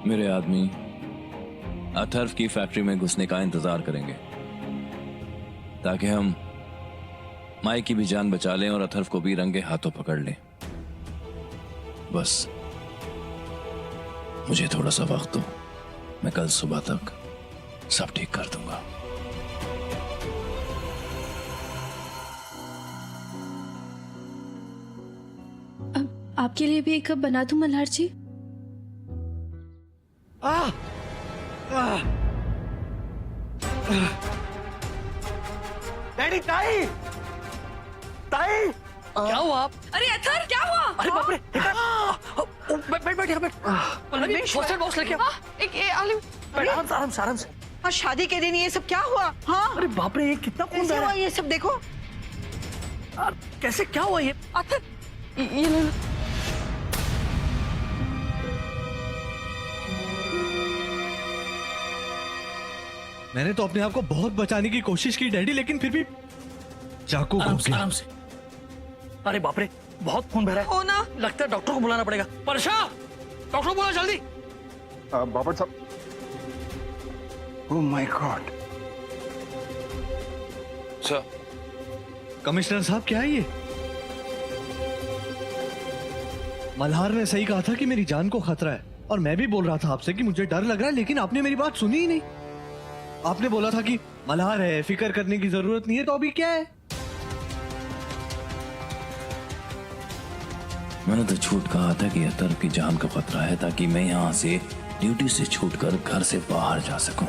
मेरे आदमी अथर्व की फैक्ट्री में घुसने का इंतजार करेंगे ताकि हम माई की भी जान बचा लें और अथर्व को भी रंगे हाथों पकड़ लें। बस मुझे थोड़ा सा वक्त दो, मैं कल सुबह तक सब ठीक कर दूंगा। अब आपके लिए भी एक कप बना दूं मल्हार जी? डैडी, ताई ताई क्या हुआ? अरे अथर क्या हुआ? अरे बाप रे, बैठ बैठ यहाँ बैठ। पल्लवी पोस्टर बॉक्स लेके आ। एक आलिम, बैठ, आराम से आराम से। और शादी के दिन ये सब क्या हुआ? हाँ अरे बाप रे, ये कितना खून कैसे बह रहा हुआ है? ये सब? देखो कैसे क्या हुआ ये? अथर, ये ले लो। मैंने तो अपने आप को बहुत बचाने की कोशिश की डैडी, लेकिन फिर भी चाकू आराम घुस से गया। आराम से। अरे बाप रे, बहुत खून बह रहा है। हो ना? लगता है डॉक्टर को बुलाना पड़ेगा। परशा, डॉक्टर को बुला जल्दी। बाबर साहब, oh my God. Sir, commissioner साहब क्या है ये? मल्हार ने सही कहा था कि मेरी जान को खतरा है, और मैं भी बोल रहा था आपसे कि मुझे डर लग रहा है, लेकिन आपने मेरी बात सुनी ही नहीं। आपने बोला था कि मल्हार है, फिक्र करने की जरूरत नहीं है, तो अभी क्या है? मैंने तो झूठ कहा था कि अथर्व की जान का खतरा है ताकि मैं यहां से ड्यूटी से छूटकर घर से बाहर जा सकूं।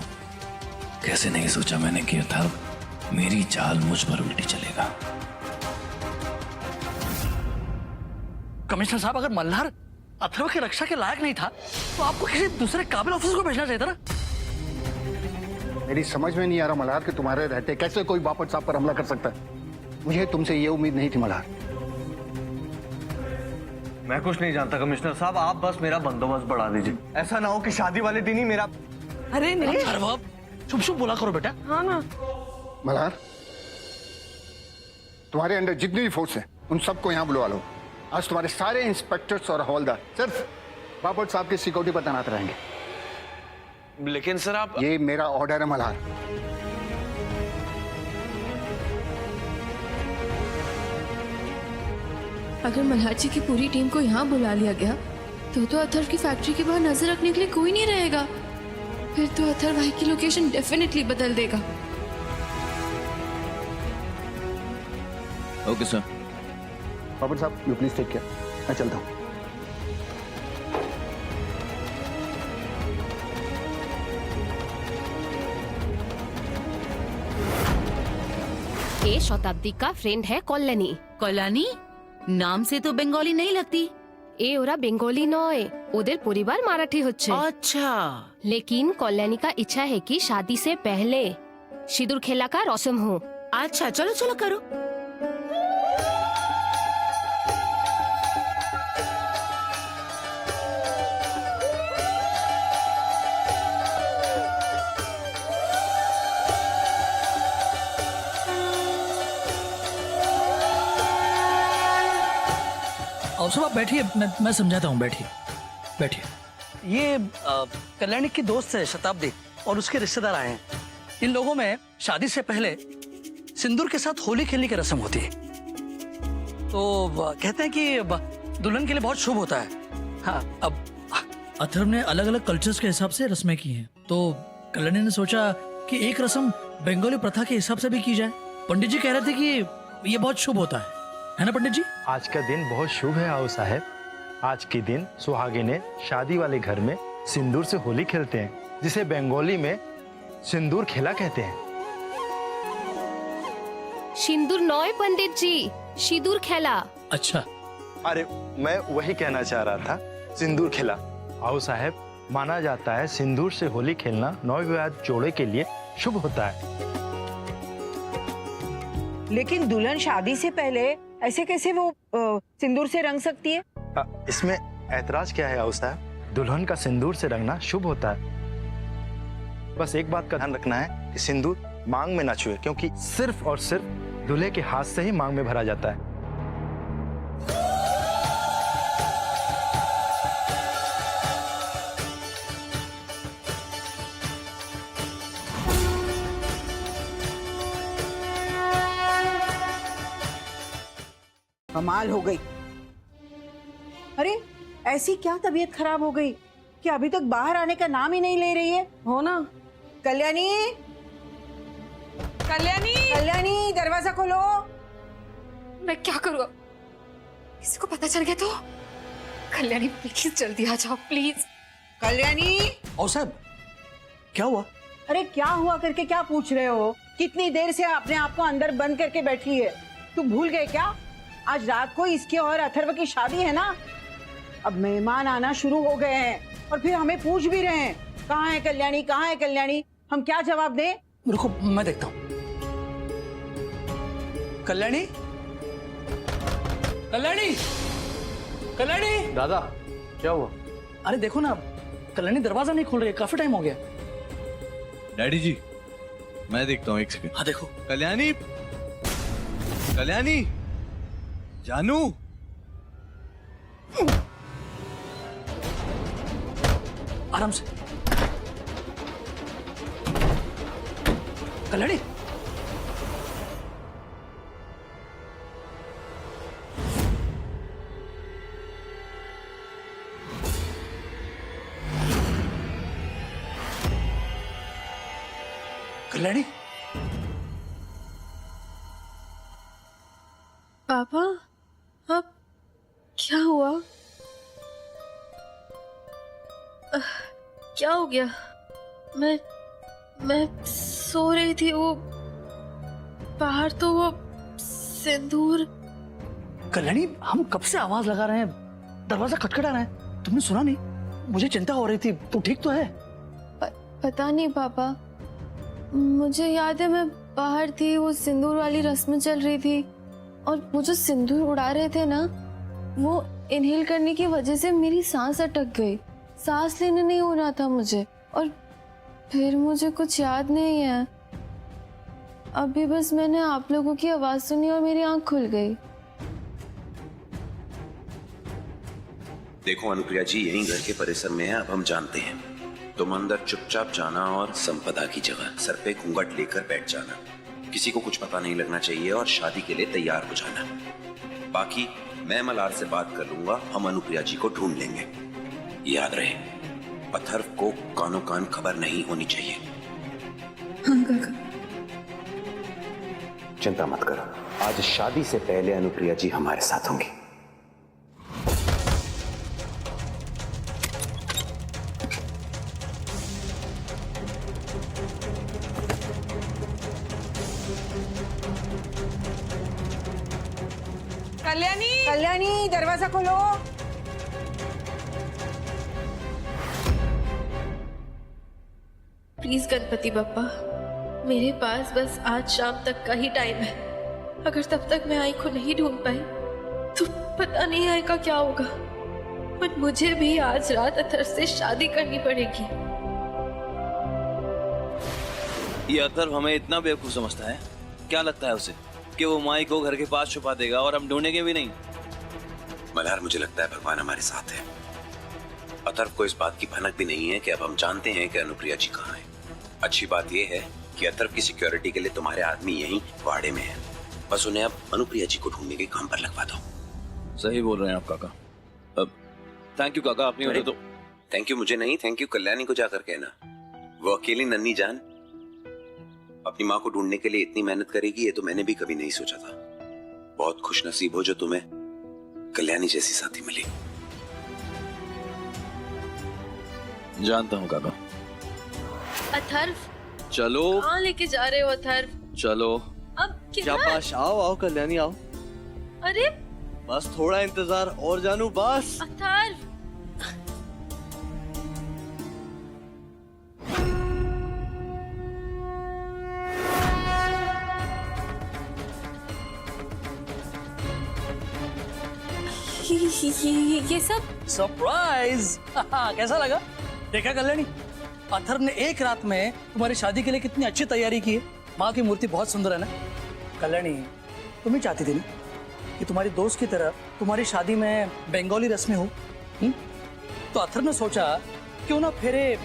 कैसे नहीं सोचा मैंने कि अथर्व मेरी चाल मुझ पर उल्टी चलेगा। कमिश्नर साहब, अगर मल्हार अथर्व की रक्षा के लायक नहीं था तो आपको किसी दूसरे काबिल ऑफिसर को भेजना चाहिए था ना। मेरी समझ में नहीं आ रहा मल्हार कि तुम्हारे रहते कैसे कोई बाबर साहब पर हमला कर सकता है। मुझे तुमसे ये उम्मीद नहीं थी मल्हार। मैं कुछ नहीं जानता कमिश्नर साहब, आप बस मेरा बंदोबस्त बढ़ा दीजिए। ऐसा ना हो कि शादी वाले दिन ही मेरा। अरे नहीं, अरे बाप, शुभ शुभ बोला करो बेटा। हाँ ना। मल्हार, तुम्हारे अंदर जितनी भी फोर्स है उन सबको यहाँ बुलवा लो। आज तुम्हारे सारे इंस्पेक्टर्स और हवलदार सिर्फ बाबर साहब की सिक्योरिटी पर तैनात रहेंगे। लेकिन सर आप, ये मेरा ऑर्डर है मल्हार। अगर मल्हार जी की पूरी टीम को यहाँ बुला लिया गया तो अथर्व की फैक्ट्री के बाहर नजर रखने के लिए कोई नहीं रहेगा। फिर तो अथर्व भाई की लोकेशन डेफिनेटली बदल देगा। Okay sir. बाबर साहब, यू प्लीज टेक केयर, मैं चलता हूँ। ये शताब्दी का फ्रेंड है कल्याणी। কল্যাণী নাম সে তো বেঙ্গলি নেই লাগती। এ ওরা বেঙ্গলি নয়, ওদের পরিবার মারাঠি হচ্ছে। अच्छा, लेकिन कल्याणी का इच्छा है कि शादी से पहले सिंदूर खेला का रस्म हो। अच्छा, चलो चलो करो। और सब आप बैठिए, मैं समझाता हूँ। बैठिए बैठिए। ये कल्याणी की दोस्त है शताब्दी, और उसके रिश्तेदार आए हैं। इन लोगों में शादी से पहले सिंदूर के साथ होली खेलने की रस्म होती है। तो कहते हैं कि दुल्हन के लिए बहुत शुभ होता है। हाँ, अब अथर्व ने अलग अलग कल्चर्स के हिसाब से रस्में की हैं, तो कल्याणी ने सोचा कि एक रस्म बंगाली प्रथा के हिसाब से भी की जाए। पंडित जी कह रहे थे कि ये बहुत शुभ होता है ना पंडित जी? आज का दिन बहुत शुभ है आओ साहब। आज के दिन सुहागिनें शादी वाले घर में सिंदूर से होली खेलते हैं, जिसे बंगाली में सिंदूर खेला कहते हैं। सिंदूर नॉय पंडित जी, सिंदूर खेला। अच्छा, अरे मैं वही कहना चाह रहा था, सिंदूर खेला। आओ साहब, माना जाता है सिंदूर से होली खेलना नवविवाहित जोड़े के लिए शुभ होता है। लेकिन दुल्हन शादी से पहले ऐसे कैसे वो सिंदूर से रंग सकती है? इसमें ऐतराज क्या है आओ साहब? दुल्हन का सिंदूर से रंगना शुभ होता है। बस एक बात का ध्यान रखना है कि सिंदूर मांग में ना छुए, क्योंकि सिर्फ और सिर्फ दूल्हे के हाथ से ही मांग में भरा जाता है। कमाल हो गई। अरे ऐसी क्या तबीयत खराब हो गई कि अभी तक बाहर आने का नाम ही नहीं ले रही है? हो ना। कल्याणी, कल्याणी, कल्याणी दरवाजा खोलो। मैं क्या करूँ? किसी को पता चल गया तो? कल्याणी प्लीज जल्दी आ जाओ प्लीज। कल्याणी। और साहब क्या हुआ? अरे क्या हुआ करके क्या पूछ रहे हो? कितनी देर से अपने आप को अंदर बंद करके बैठी है? तुम भूल गए क्या? आज रात को इसके और अथर्व की शादी है ना। अब मेहमान आना शुरू हो गए हैं और फिर हमें पूछ भी रहे हैं कहाँ है कल्याणी, कहाँ है कल्याणी। हम क्या जवाब दें? रुको मैं देखता हूँ। कल्याणी, कल्याणी, कल्याणी। दादा क्या हुआ? अरे देखो ना, कल्याणी दरवाजा नहीं खोल रही है, काफी टाइम हो गया। डैडी जी मैं देखता हूँ, एक सेकंड। हाँ देखो। कल्याणी, कल्याणी, जानू। आराम से। कल्याणी, कल्याणी। पापा अब क्या हुआ? क्या हो गया? मैं सो रही थी, वो बाहर तो वो सिंदूर। कल्याणी हम कब से आवाज लगा रहे हैं, दरवाजा खटखटा रहे हैं, तुमने सुना नहीं? मुझे चिंता हो रही थी। तू ठीक तो है? पता नहीं पापा, मुझे याद है मैं बाहर थी, वो सिंदूर वाली रस्म चल रही थी और वो जो सिंदूर उड़ा रहे थे ना, वो इनहेल करने की वजह से मेरी सांस अटक गई। सांस लेने नहीं हो रहा था मुझे और फिर मुझे कुछ याद नहीं है। अभी बस मैंने आप लोगों की आवाज सुनी और मेरी आंख खुल गई। देखो अनुप्रिया जी यहीं घर के परिसर में है, अब हम जानते हैं। तुम अंदर चुपचाप जाना और संपदा की जगह सर पे घूंघट लेकर बैठ जाना। किसी को कुछ पता नहीं लगना चाहिए और शादी के लिए तैयार हो जाना। बाकी मैं मल्हार से बात कर लूंगा, हम अनुप्रिया जी को ढूंढ लेंगे। याद रहे अथर्व को कानो कान खबर नहीं होनी चाहिए। हाँ काका। चिंता मत करो, आज शादी से पहले अनुप्रिया जी हमारे साथ होंगी। कल्याणी, कल्याणी दरवाजा खोलो। प्लीज गणपति बप्पा, मेरे पास बस आज शाम तक का ही टाइम है। अगर तब तक मैं आई को नहीं ढूंढ पाई तो पता नहीं आई का क्या होगा। पर मुझे भी आज रात अथर्व से शादी करनी पड़ेगी। ये अथर्व हमें इतना बेवकूफ समझता है? क्या लगता है उसे कि वो माई को घर के पास छुपा देगा और हम ढूंढेंगे भी नहीं? मल्हार मुझे लगता है भगवान हमारे साथ है। अथर्व को इस बात की भनक भी नहीं है कि अब हम जानते हैं कि अनुप्रिया जी कहाँ है। अच्छी बात यह है कि अथर्व की सिक्योरिटी के लिए तुम्हारे आदमी यहीं वाड़े में है। बस उन्हें अब अनुप्रिया जी को ढूंढने के काम पर लगवा दो। सही बोल रहे हैं आप काका। अब थैंक यू काका, अपनी वजह तो। थैंक यू मुझे नहीं, थैंक यू कल्याणी को जाकर कहना। वो अकेली नन्ही जान अपनी माँ को ढूंढने के लिए इतनी मेहनत करेगी, ये तो मैंने भी कभी नहीं सोचा था। बहुत खुश नसीब हो जो तुम्हें कल्याणी जैसी साथी मिली। जानता हूँ काका। अथर्व चलो कहाँ लेके जा रहे हो अथर्व? चलो। अब किधर? शाबाश, आओ आओ कल्याणी आओ। अरे बस थोड़ा इंतजार और जानू, बस। अथर्व ये सब सरप्राइज। कैसा लगा? देखा कल्याणी, अथर्व ने एक रात में तुम्हारी शादी के लिए कितनी अच्छी तैयारी की है। माँ की मूर्ति बहुत सुंदर है ना कल्याणी? तुम ही चाहती थी ना कि तुम्हारी दोस्त की तरह तुम्हारी शादी में बंगाली रस्में हो। तो अथर्व ने सोचा क्यों ना फेरे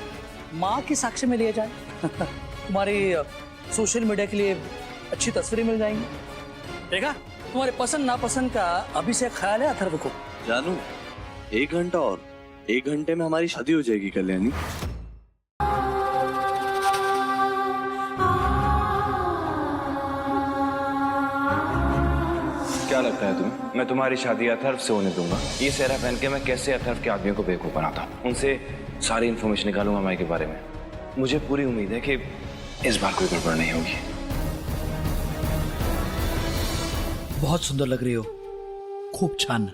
माँ की साक्ष्य में लिए जाए। तुम्हारी सोशल मीडिया के लिए अच्छी तस्वीरें मिल जाएंगी। देखा तुम्हारे पसंद नापसंद का अभी से ख्याल है अथर्व को? जानू 1 घंटा और 1 घंटे में हमारी शादी हो जाएगी कल्याणी। क्या लगता है तुम्हें मैं तुम्हारी शादी अथर्व से होने दूंगा? ये सेहरा पहन के मैं कैसे अथर्व के आदमियों को बेवकूफ बनाता, उनसे सारी इन्फॉर्मेशन निकालूंगा माई के बारे में। मुझे पूरी उम्मीद है कि इस बार कोई गड़बड़ नहीं होगी। बहुत सुंदर लग रही हो, खूब छान।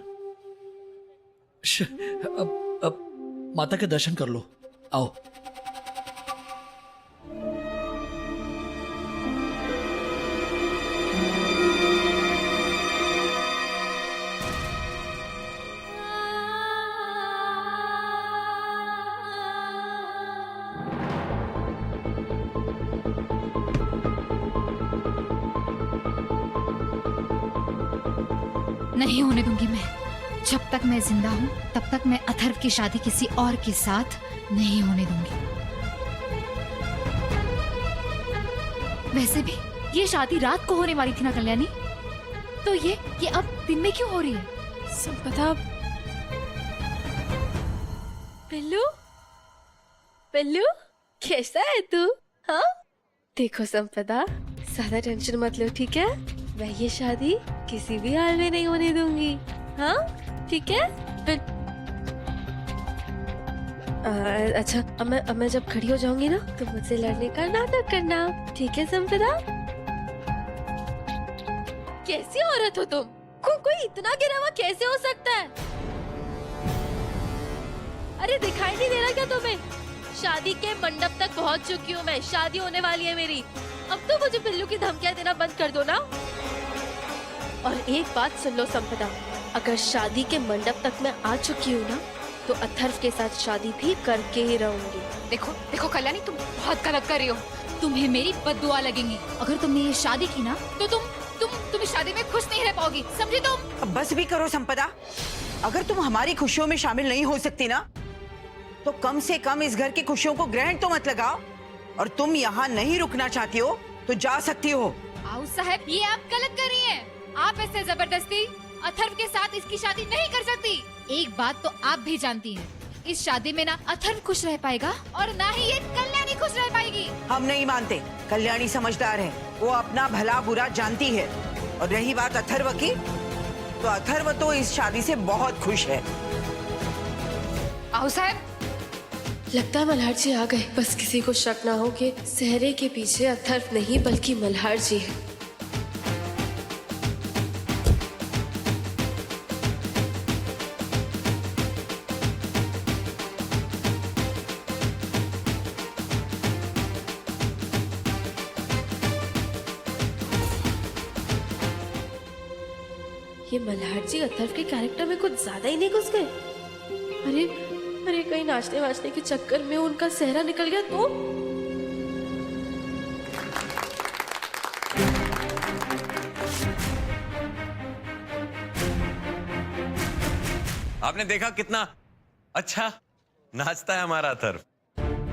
अब माता के दर्शन कर लो, आओ। नहीं होने दूंगी मैं। जब तक मैं जिंदा हूँ तब तक मैं अथर्व की शादी किसी और के साथ नहीं होने दूंगी। वैसे भी ये शादी रात को होने वाली थी ना कल्याणी, तो ये अब दिन में क्यों हो रही है? संपदा, पिल्लू पिल्लू कैसा है तू? हाँ देखो संपदा, ज्यादा टेंशन मत लो, ठीक है? मैं ये शादी किसी भी हाल में नहीं होने दूंगी। हाँ ठीक है? फिर अच्छा, अब मैं जब खड़ी हो जाऊंगी ना तो मुझसे लड़ने का नाटक करना, ठीक है संपदा? कैसी औरत हो तुम? कोई इतना गिरा हुआ कैसे हो सकता है? अरे दिखाई नहीं दे रहा क्या तुम्हें? शादी के मंडप तक पहुंच चुकी हूँ मैं, शादी होने वाली है मेरी। अब तो मुझे पिल्लू की धमकियां देना बंद कर दो ना। और एक बात सुन लो संपदा, अगर शादी के मंडप तक मैं आ चुकी हूँ ना तो अथर्व के साथ शादी भी करके ही रहूंगी। देखो कल्याणी, तुम बहुत गलत कर रही हो। तुम्हें मेरी बद्दुआ लगेंगी। अगर तुमने ये शादी की ना तो तुम इस शादी में खुश नहीं रह पाओगी, समझी तुम? अब बस भी करो संपदा, अगर तुम हमारी खुशियों में शामिल नहीं हो सकती ना तो कम से कम इस घर की खुशियों को ग्रहण तो मत लगाओ। और तुम यहाँ नहीं रुकना चाहती हो तो जा सकती हो। आओ साहब, ये आप गलत कर रही हैं। आप ऐसे जबरदस्ती अथर्व के साथ इसकी शादी नहीं कर सकती। एक बात तो आप भी जानती हैं, इस शादी में ना अथर्व खुश रह पाएगा और ना ही ये कल्याणी खुश रह पाएगी। हम नहीं मानते, कल्याणी समझदार है, वो अपना भला बुरा जानती है। और रही बात अथर्व की, तो अथर्व तो इस शादी से बहुत खुश है। आओ साहब, लगता है मल्हार जी आ गए। बस किसी को शक ना हो कि सेहरे के पीछे अथर्व नहीं बल्कि मल्हार जी है। ये मल्हार जी अथर्व के कैरेक्टर में कुछ ज्यादा ही नहीं घुस गए? अरे कहीं नाचने वाचने के चक्कर में उनका सेहरा निकल गया तो? आपने देखा कितना अच्छा नाचता है हमारा अथर्व।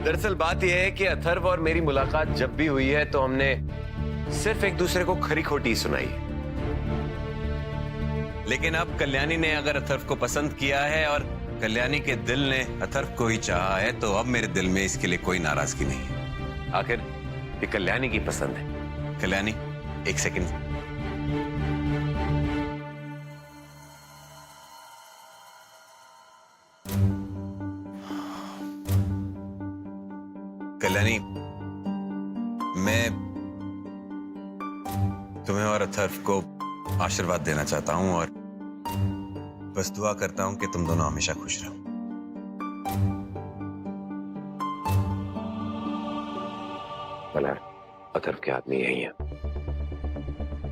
दरअसल बात यह है कि अथर्व और मेरी मुलाकात जब भी हुई है तो हमने सिर्फ एक दूसरे को खरी खोटी सुनाई है। लेकिन अब कल्याणी ने अगर अथर्व को पसंद किया है और कल्याणी के दिल ने अथर्व को ही चाहा है तो अब मेरे दिल में इसके लिए कोई नाराजगी नहीं है। आखिर ये कल्याणी की पसंद है। कल्याणी, एक सेकंड। कल्याणी, मैं तुम्हें और अथर्व को आशीर्वाद देना चाहता हूं और बस दुआ करता हूं कि तुम दोनों हमेशा खुश रहो। मल्हार, अथर्व के आदमी यही है।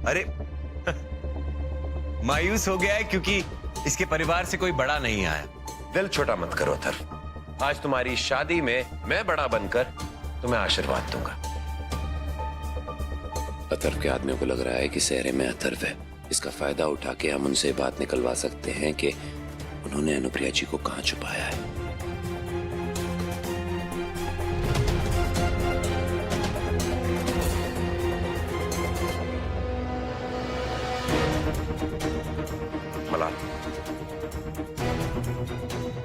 अरे मायूस हो गया है क्योंकि इसके परिवार से कोई बड़ा नहीं आया। दिल छोटा मत करो अथर्व, आज तुम्हारी शादी में मैं बड़ा बनकर तुम्हें आशीर्वाद दूंगा। अथर्व के आदमियों को लग रहा है कि सेहरे में अथर्व है। इसका फायदा उठा के हम उनसे बात निकलवा सकते हैं कि उन्होंने अनुप्रिया जी को कहां छुपाया है।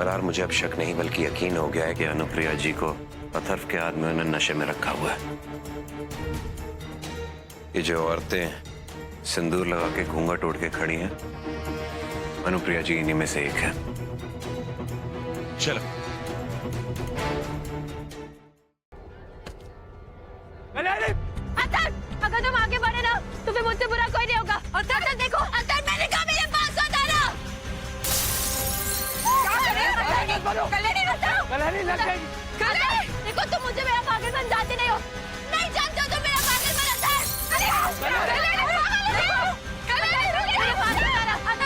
मल्हार, मुझे अब शक नहीं बल्कि यकीन हो गया है कि अनुप्रिया जी को अथर्व के आदमियों ने नशे में रखा हुआ है। ये जो औरतें सिंदूर लगा के घूंघट ओढ़ के खड़ी हैं, अनुप्रिया जी इन्हीं में से एक है। चलो। अगर तुम आगे बढ़े ना तो फिर मुझसे बुरा कोई नहीं होगा। और देखो अंदर मैंने कहा मेरे पास होता ना। देखो तुम मुझे मेरा पागलपन जानते नहीं हो। नहीं जानते हो तुम मेरा पागलपन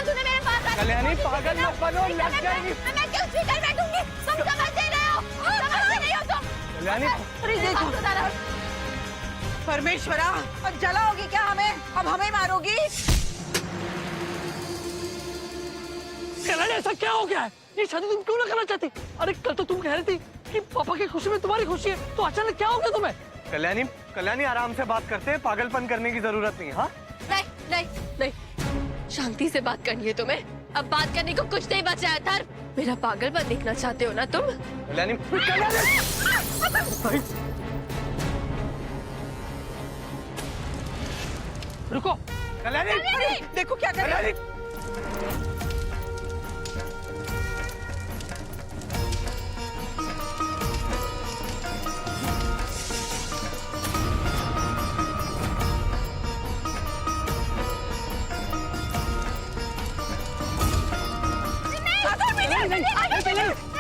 तूने मेरे पास कल्याणी पागल मत बनो, लग जाएगी। मैं क्यों स्वीकार बैठूंगी? तुम समझते नहीं हो, समझते नहीं हो तुम। कल्याणी परमेश्वरा, अब जलाओगी क्या हमें? अब हमें मारोगी? कल्याणी ऐसा क्या हो गया है? ये शादी तुम क्यों ना करना चाहती? अरे कल तो तुम कह रही थी कि पापा की खुशी में तुम्हारी खुशी है, तो अचानक क्या हो गया तुम्हें? कल्याणी कल्याणी आराम से बात करते हैं, पागलपन करने की जरूरत नहीं। हाँ नहीं नहीं नहीं, शांति से बात करनी है तुम्हें। अब बात करने को कुछ नहीं बचा है अथर्व। मेरा पागलपन देखना चाहते हो ना तुम? कल्याणी रुको कल्याणी, देखो क्या कर रही है।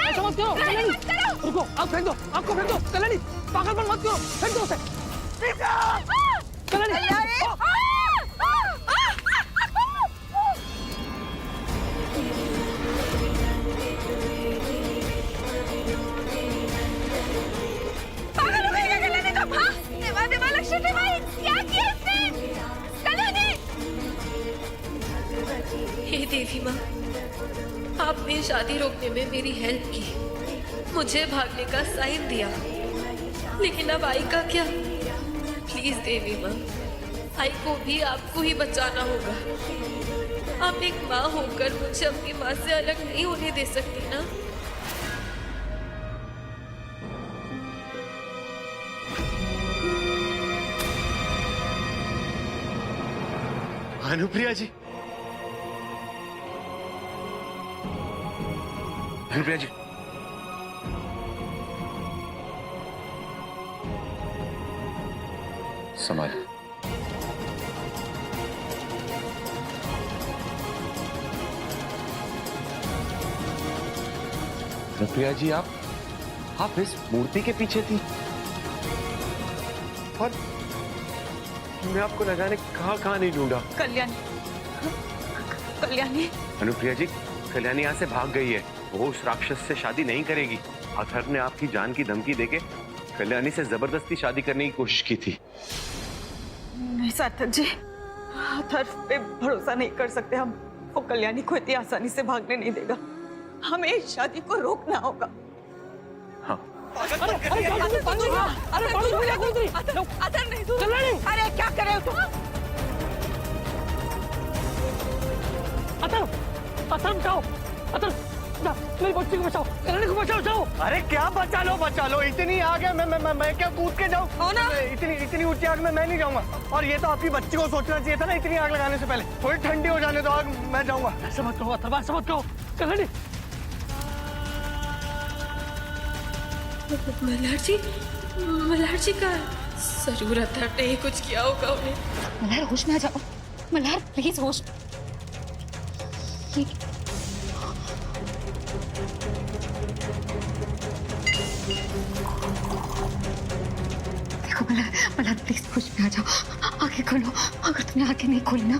ऐसा मत करो कल्याणी, रुको, आप फेंक दो, आपको फेंक दो। कल्याणी पागलपन मत करो, फेंक दो उसे। कल्याणी हे देवी माँ, आपने शादी रोकने में मेरी हेल्प की, मुझे भागने का साइन दिया, लेकिन अब आई का क्या? प्लीज देवी माँ, आई को भी आपको ही बचाना होगा। आप एक माँ होकर मुझे अपनी माँ से अलग नहीं होने दे सकती ना। अनुप्रिया जी, अनुप्रिया जी, संभाल। अनुप्रिया जी, आप इस मूर्ति के पीछे थी और मैं आपको न जाने कहाँ नहीं ढूंढा। कल्याणी, कल्याणी, अनुप्रिया जी, कल्याणी यहाँ से भाग गई है। वो उस राक्षस से शादी नहीं करेगी। अथर्व ने आपकी जान की धमकी देके कल्याणी से जबरदस्ती शादी करने की कोशिश की थी। नहीं सार्थक जी, अथर्व पे भरोसा नहीं कर सकते हम। वो कल्याणी को इतनी आसानी से भागने नहीं देगा। हमें इस शादी को रोकना होगा। हाँ। अरे क्या कर रहे हो तुम? अथर्व जाओ, अथर्व मेरी बच्ची को बचाओ, कल्याणी को बचाओ, जाओ। अरे क्या बचा लो, इतनी आग है, मैं क्या कूद के जाऊँ? इतनी ऊंची आग में मैं नहीं जाऊंगा। और ये तो आपकी बच्ची को सोचना चाहिए था ना, इतनी आग लगाने से पहले। थोड़ी ठंडी हो जाने दो आग, मैं जाऊंगा। ऐसा मत कहो अथर्व, ऐसा मत कहो। कल्याणी, मल्हार जी का जरूर अथर्व ने कुछ किया होगा उन्हें। मल्हार होश में आ जाओ, मल्हार प्लीज होश। देखो मल्हार प्लीज होश में आ जाओ, आगे खोलो। अगर तुमने आगे नहीं खोली ना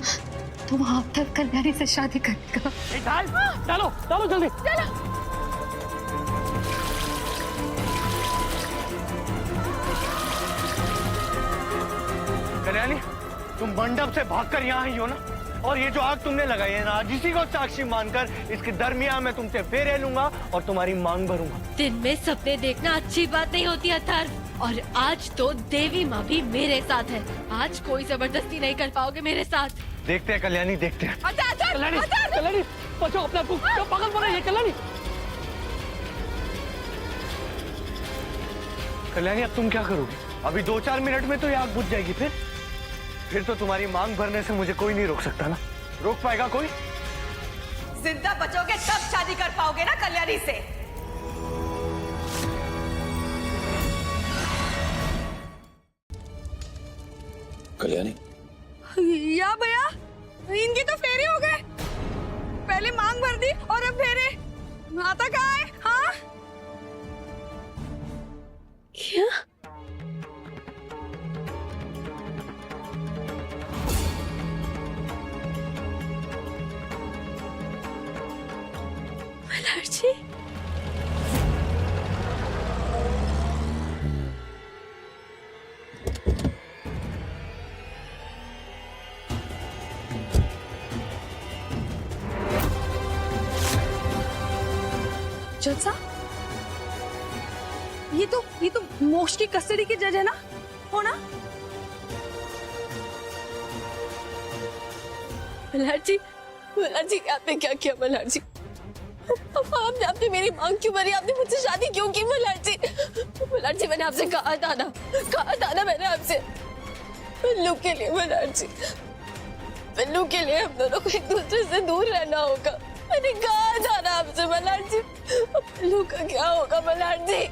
तो वहां तक कल्याणी से शादी करेगा। डालो जल्दी। कल्याणी, तुम मंडप से भागकर यहाँ आई हो ना, और ये जो आग तुमने लगाई है ना, इसी को साक्षी मानकर इसके दरमियान मैं तुमसे फेरे लूंगा और तुम्हारी मांग भरूंगा। दिन में सपने देखना अच्छी बात नहीं होती अथर्व, और आज तो देवी माँ भी मेरे साथ है। आज कोई जबरदस्ती नहीं कर पाओगे मेरे साथ। देखते हैं कल्याणी, देखते हैं। कल्याणी बचाओ अपने आप को, क्या पागल बना है ये कल्याणी। कल्याणी अब तुम क्या करोगी? अभी 2-4 मिनट में तो ये आग बुझ जाएगी। फिर तो तुम्हारी मांग भरने से मुझे कोई नहीं रोक सकता ना। रोक पाएगा कोई? जिंदा बचोगे तब शादी कर पाओगे ना कल्याणी से। कल्याणी, या भैया, इनके तो फेरे हो गए। पहले मांग भर दी और अब फेरे। आता कहाँ है? हाँ क्या? मल्हार जी, जज साहब, ये तो मोक्ष की कस्टडी के जज है ना? हो ना? मल्हार जी, आपने क्या किया मल्हार जी? आपने मेरी मांग क्यों भरी? आपने मुझसे शादी क्यों की मल्हार जी? मल्हार जी, मैंने आपसे कहा था ना मैंने आपसे, पल्लू के लिए मल्हार जी, पल्लू के लिए हम दोनों को एक दूसरे से दूर रहना होगा। मैंने कहा था ना आपसे मल्हार जी। पल्लू का क्या होगा मल्हार जी?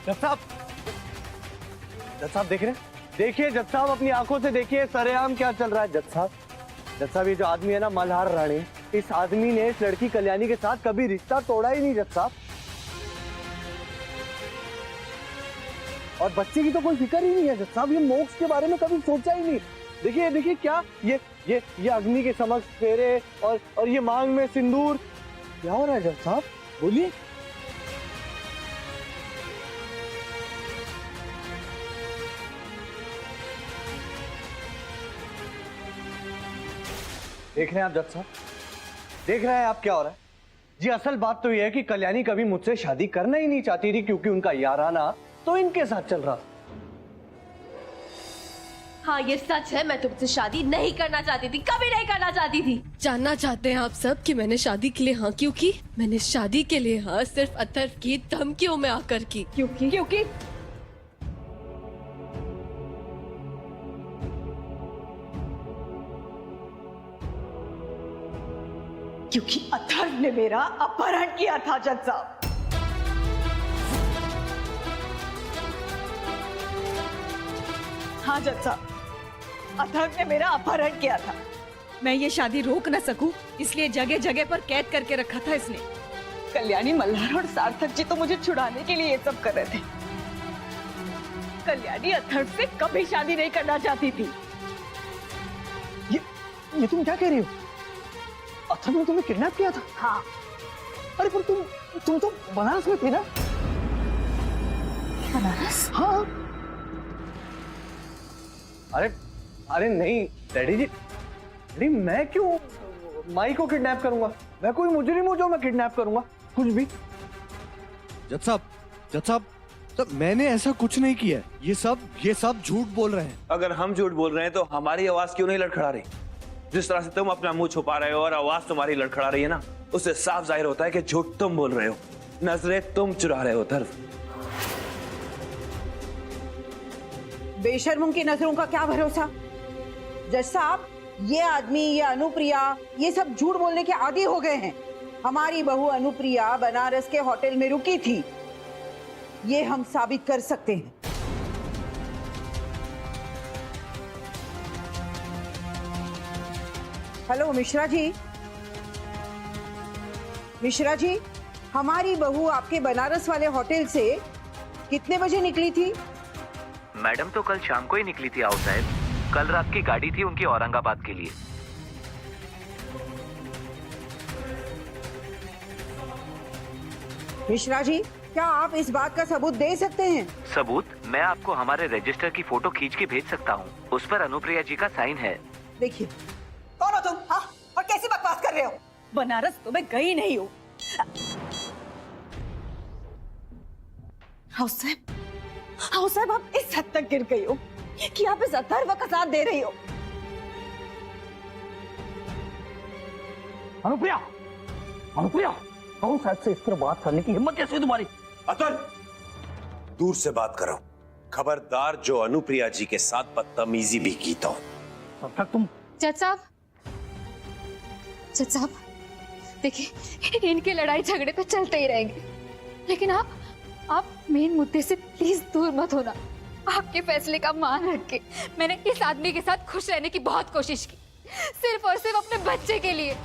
जज साहब देख रहे हैं? देखिए जज साहब, अपनी आंखों से देखिए सरेआम क्या चल रहा है। जज साहब ये जो आदमी है ना मल्हार राणे, इस आदमी ने इस लड़की कल्याणी के साथ कभी रिश्ता तोड़ा ही नहीं जज साहब। और बच्चे की तो कोई फिक्र ही नहीं है जज साहब। ये मोक्ष के बारे में कभी सोचा ही नहीं। देखिए क्या ये अग्नि के समक्ष फेरे और ये मांग में सिंदूर, क्या हो रहा है जज साहब? बोलिए। देख रहे हैं आप जज साहब, देख रहे हैं आप क्या हो रहा है? जी असल बात तो यह है कि कल्याणी कभी मुझसे शादी करना ही नहीं चाहती थी, क्योंकि उनका याराना तो इनके साथ चल रहा। हाँ ये सच है, मैं तुमसे शादी नहीं करना चाहती थी, कभी नहीं करना चाहती थी। जानना चाहते हैं आप सब कि मैंने शादी के लिए हाँ क्यों की? मैंने शादी के लिए हाँ सिर्फ अथर्व की धमकियों में आकर की। क्योंकि अथर्व ने मेरा अपहरण किया था जज साहब। हाँ जज साहब, अथर्व ने मेरा अपहरण किया था। मैं ये शादी रोक न सकूं, इसलिए जगह जगह पर कैद करके रखा था इसने। कल्याणी, मल्हार और सार्थक जी तो मुझे छुड़ाने के लिए ये सब कर रहे थे। कल्याणी अथर्व से कभी शादी नहीं करना चाहती थी। ये तुम क्या कह रही हो? अथर्व ने तुम्हें किडनैप किया था? हाँ। अरे पर तुम तो बनारस में थे ना? बनारस? हाँ। अरे नहीं डैडी जी, डैडी मैं क्यों माई को किडनैप करूंगा? मैं कोई मुजरिम हूं जो मैं किडनैप करूंगा? कुछ भी। जज साहब, मैंने ऐसा कुछ नहीं किया। ये सब झूठ बोल रहे हैं। अगर हम झूठ बोल रहे हैं तो हमारी आवाज क्यों नहीं लड़खड़ा रही? जिस तरह से तुम अपना मुंह छुपा रहे हो और आवाज तुम्हारी लड़खड़ा रही है ना, उससे साफ जाहिर होता है कि झूठ तुम बोल रहे हो, नजरें तुम चुरा रहे हो। अथर्व, बेशर्मों की नजरों का क्या भरोसा? जज साहब, ये आदमी, ये अनुप्रिया, ये सब झूठ बोलने के आदी हो गए हैं। हमारी बहू अनुप्रिया बनारस के होटल में रुकी थी, ये हम साबित कर सकते हैं। हेलो मिश्रा जी, हमारी बहू आपके बनारस वाले होटल से कितने बजे निकली थी? मैडम तो कल शाम को ही निकली थी आओ साहब। कल रात की गाड़ी थी उनकी औरंगाबाद के लिए। मिश्रा जी, क्या आप इस बात का सबूत दे सकते हैं? सबूत? मैं आपको हमारे रजिस्टर की फोटो खींच के भेज सकता हूँ, उस पर अनुप्रिया जी का साइन है। देखिए। कौन हो तुम? हाँ? और कैसी बकवास कर रहे हो? बनारस तो मैं गई नहीं हूँ। हाँ साहब, आप इस हद तक गिर गई हो कि आप इस अथर्व का साथ दे रही हो। अनुप्रिया, अनुप्रिया, कौन साहब से इस तरह बात करने की हिम्मत कैसे हुई तुम्हारी? अतुल, दूर से बात करो। खबरदार जो अनुप्रिया जी के साथ बदतमीजी भी की तो। तब तक तुम जज साहब देखिए, इनके लड़ाई झगड़े तो चलते ही रहेंगे, लेकिन आप मेन मुद्दे से प्लीज दूर मत होना। आपके फैसले का मान रख के मैंने इस आदमी के साथ खुश रहने की बहुत कोशिश की, सिर्फ और सिर्फ अपने बच्चे के लिए।